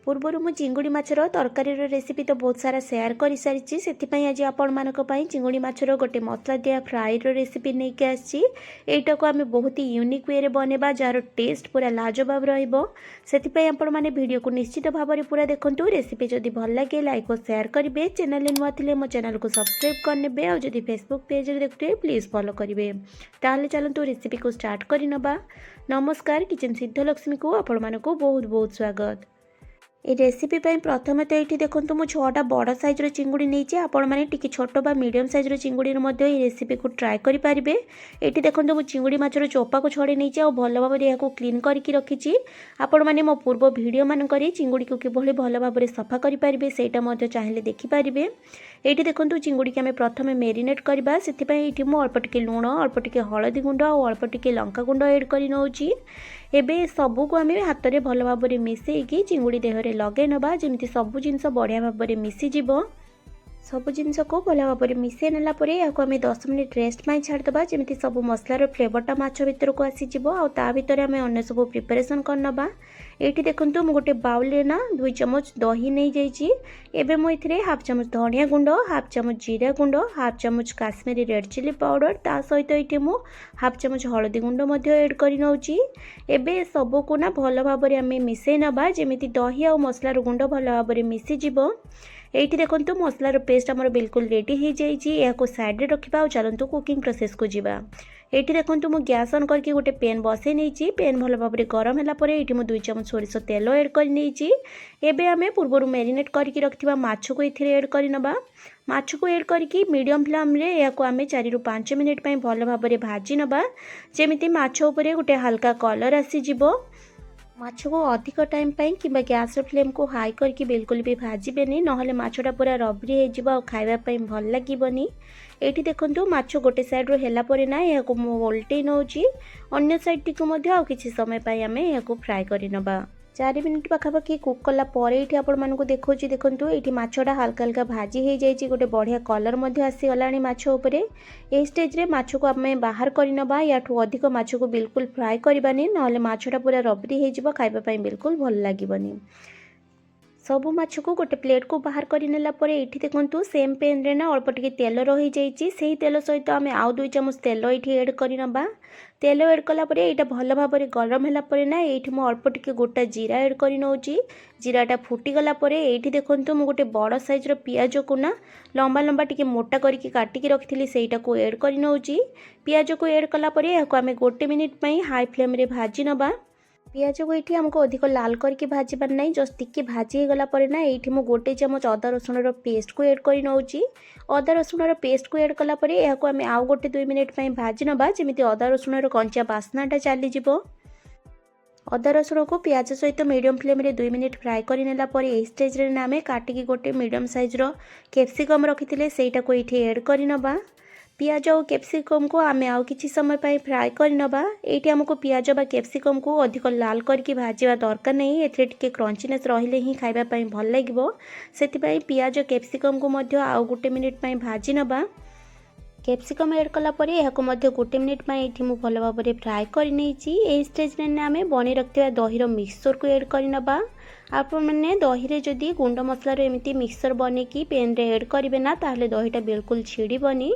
पूर्वर मु चिंगुड़ी माछर तरकारी रेसिपी तो बहुत सारा शेयर कर सारी से आज आपण मानक चिंगुड़ी माछर गोटे मसला दिया फ्राई रेसिपी नहीं के आसी एटा को आम बहुत ही यूनिक वे बनवा जार टेस्ट पूरा लाजवाब रही मैंने वीडियो को निश्चित भाव में पूरा देखूँ रेसिपी जदि भल लगे लाइक और शेयर करेंगे चैनल नुआ थे मो चैनल को सब्सक्राइब करने और जदि फेसबुक पेज देखते प्लीज फॉलो करेंगे ताहले चलतु रेसिपी को स्टार्ट करनबा। नमस्कार किचन सिद्धलक्ष्मी को आपण मानक बहुत बहुत स्वागत। ये रेसिपी प्रथम तो ये देखो मुझे 6टा बड़ साइज्र चिंगुड़ी नहीं आपण मैंने टी छोट बा मीडियम साइज्र चिंगुड़ी रेसिपी को ट्राए करेंगे। ये देखो मुझे चिंगुड़ी माछर चोपा को छड़े नहीं और भल भाव में क्लीन करके रखी आपण मैंने मो पूर्व भिडियो मानक चिंगुड़ी को किभली भल भाव में सफा करेंगे से चाहिए देखिपारे। ये देखो चिंगुड़ी की आम प्रथम मेरिनेट करवा से अल्प टिके लुण अल्प टिके हलदी गुंड और अल्प टिके लंका गुंड एड कर नौची। एबे सबू को आम हाथ में भल भाव में मिसेकी चिंगुड़ी देहरे लगे नबा जमी सबू जिनस बढ़िया भाव में मिसीज। सबू जिनस को भल भाव में मिसई नेला आम 10 मिनिट रेस्ट में छाड़दे जमी सब मसलार फ्लेवरटा माछ भीतर को आसीज आ भितर आम अन्न सब प्रिपरेसन करनबा। ये देखो मुझे गोटे बाउल ना 2 चम्मच दही नहीं जाइए। एवं मुझे हाफ चम्मच धनिया गुंड हाफ चम्मच जीरा गुंड हाफ चम्मच काश्मीरी रेड चिली पाउडर ता सहित ये मुझे हाफ चम्मच हलदी गुंड एड कर नौची। एबे सबको ना भल भाव में मिसई नबा जमी दही आ मसलार गुंड भल भाव में मिसीज। ये देखो मसलार पेस्ट आमर बिल्कुल रेडी हो जाइए साइड रखा और चलतु कुकिंग प्रोसेस को जीवा। ये देखो मुझे गैस ऑन करके गोटे पेन बसई नहीं पेन भल भाव में गरम है ये मुझे 2 चम्मच सोरिष तेल एड कर नहीं। एबे आमे पूर्वर मेरिनेट करके रखिबा माछ को इथिरे एड करनबा। माछ को एड करके मीडियम फ्लेम रे याको आमे 4 ରୁ 5 मिनिट पई भल भाव में भाजी नबा जेमिति माछ ऊपर गोटे हल्का कलर आसी जिवो। माछ को अधिक टाइम पाई कि गैस फ्लेम को हाई करके बिल्कुल भी भाजबेनी नहले माछटा पूरा रबरी हो खाइबा पई भल लागिबनी। एठी देखंतु माछ गोटे साइड रो हेला परे ना याको उल्टे नौची अन्य साइड टी को आ किछि समय पाई आमे याको फ्राई करि नबा। 4 मिनिट पाखापाखि कुक कला ये आपण देखो देखो ये माछटा हल्का हल्का भाजी हो जाए गोटे बढ़िया कलर आसीगला माछ उपरे। ये स्टेज रे माछ को आम बाहर करनबा या अधिक माछ को बिल्कुल फ्राए करबानी नहले माछटा पूरा रबरी हो खाइबा बिल्कुल भल लागिबनी। सबू माछ को गोटे प्लेट को बाहर करनेला ये देखो सेम पेन रे ना अल्प टिके तेल रही जाइए से तेल सहित आम आउ 2 चम्मच तेल ये एड करनबा। तेल एड कलापर यहाँ भल भाव में गरम है ना ये मुझे अल्प टिके गोटा जीरा एड कर नौची। जीराटा फुटीगला ये देखो मुझे गोटे बड़ साइज्र पियाज को ना लंबा लंबा टिके मोटा करके काटिकी रखी सेटा को एड कर नौची। पियाज को एड कलापर यहाँ आम 1 मिनिट हाई फ्लेम रे भाजी नबा। पियाज को ये आमको अधिक लाल करके भाजबार ना जस्ट टिके भाजी गला ना ये मुझे 1 चम्मच अदा रसुण पेस्ट को एड कर नौची। अदा रसुण पेस्ट को एड कलापर यहाँ आम आउ गोटे 2 मिनिट भाजी नबा जमी अदा रसुण कंचा बास्नाटा चलीज। अदा रसुण को पियाज सहित मीडियम फ्लेम रे 2 मिनिट फ्राए करनेला ये स्टेज रे ना आम काटिकी गोटे मीडियम साइज्र कैप्सिकम रखी सेटा को ये एड करनबा। पियाज और कैप्सिकम को आम आउ किछि समय पाई फ्राए करनबा। ये आमको पियाज बा कैप्सिकम को अधिक लाल करके भाजवा दरकार नहीं एथिरे टिके क्रंचीनेस रहिले ही खाइबा पाई भल लागिबो सेतिपाई पियाज कैप्सिकम को मध्य आउ गोटे मिनिट पाई भाजी नबा। कैप्सिकम एड कला परे याको मध्य 1 मिनिट पाई एठी मु भल भाव में फ्राए कर नैछि। ए स्टेज रे आम बने रखिबा दही रो मिक्सचर को एड करनबा। आपण मैंने दही रे जदि गुंड मसलार एमती मिक्सचर बनेकी पेन रे एड करिवे ना ताहले दहीटा बिल्कुल छिड़ीबनी।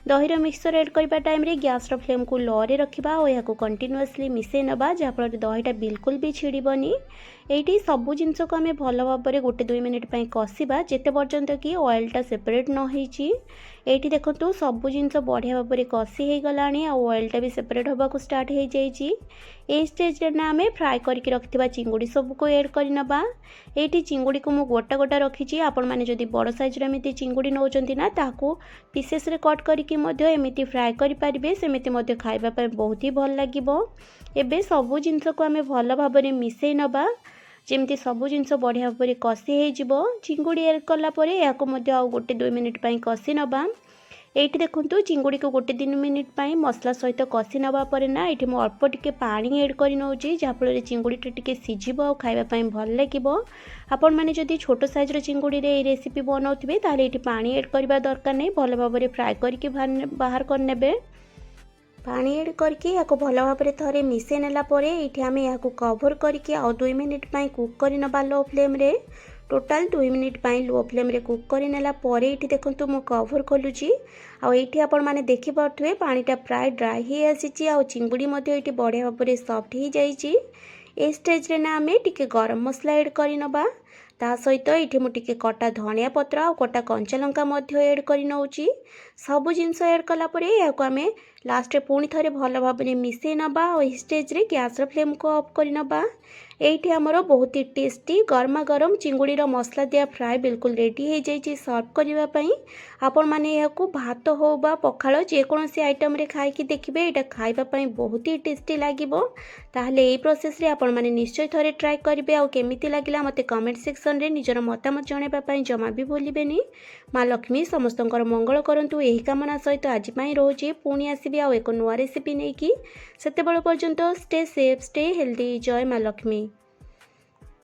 दही मिक्सचर एड करबा टाइम रे गैस रो फ्लेम को लो रे रखिबा और याको कंटिन्यूअसली मिसई नबा जहाँफल दहीटा बिल्कुल भी छिड़ीबनी। ये सबू जिनस को आम भल भाव में 1-2 मिनिट कषिबा जेते पर्यंत कि ऑयलटा सेपरेट न होईची। ये देखो सबू जिनस बढ़िया भाव में कषि हो गला ऑयलटा भी सेपरेट होगा स्टार्ट हो जाइए। ये स्टेज रे ना आम फ्राए करके रखिबा चिंगुड़ी सब को एड करनबा। ये चिंगुड़ी को मुझे गोटा गोटा रखी आपण मैंने जदि बड़ साइज एमती चिंगुड़ी नौचंती ना ताकू पीसेस रे कट करके एमती फ्राए करेंगे सेमती खाइबा बहुत ही भल लागिबो। एबे सबू जिनस को आम भल भाव में मिसई नबा जमी सबू जिनस बढ़िया भाव में कषि हो चिंगुड़ी एड कलापर यहाँ आउ गोटे 2 मिनिट कषि नबा। ये देखो चिंगुड़ी को 1-3 मिनिट मसला सहित कषि नवापर ना ये मुझे अल्प टिके पानी एड कर नौची जहाँफल चिंगुड़ीटा टिके सिझिब और खाइबा भल लागिबो। आपण मैंने जदि छोट साइज्र चिंगुड़ी रे रेसिपी बनाउथिबे ताहले ये पानी एड करबा दरकार नहीं भल भाव में फ्राए करके बाहर करनेबे। पानी एड करके या भल भाव में थे मिसई नेला ये आम या कभर करके आउ 2 मिनिट कुक कर नवा लो फ्लेम रे। टोटाल 2 मिनिट लो फ्लेम रे कुक कर नेला ये देखो मु कभर खोलुची आईटी आपण मैंने देखिपे पानीटा प्राय ड्राए ही आसी आ चिंगुड़ी ये बढ़िया भाव में सॉफ्ट हो जाइए। ए स्टेज रे ना आम टिके गरम मसला एड कर नवा ता सहित ये मुझे कटा धनिया पत्र आ कटा कंचा लंका एड कर नौची। सबु जिनस एड कलापर या आम लास्ट पुणी थे भल भाव में मिसई नवा और स्टेज रे गैस फ्लेम को ऑफ कर नवा। ये आमर बहुत ही टेस्टी गर्मा गरम चिंगुड़ी मसला दिया फ्राए बिल्कुल रेडी हो जाइए सर्व करने। आपण मैंने यहाँ भात हो बा पखाल जेकोसी आइटम रे खाई देखिए यहाँ खावाई बहुत ही टेस्टी लगे। ताहले यही प्रोसेस रे आपण मैंने निश्चय थे ट्राए करेंगे आउ केमिति लागला मते कमेंट सेक्शन रे निजर मतामत जणाइबा जमा भी भूलिबेनी। माँ लक्ष्मी समस्तंकर मंगल करंतु यही कामना सहित आज रोचे पुणी आसबि आउ एक नुआ रेसिपी नहीं कि सेतेबेल पर्यंत स्टे सेफ स्टे हेल्दी। जय माँ लक्ष्मी।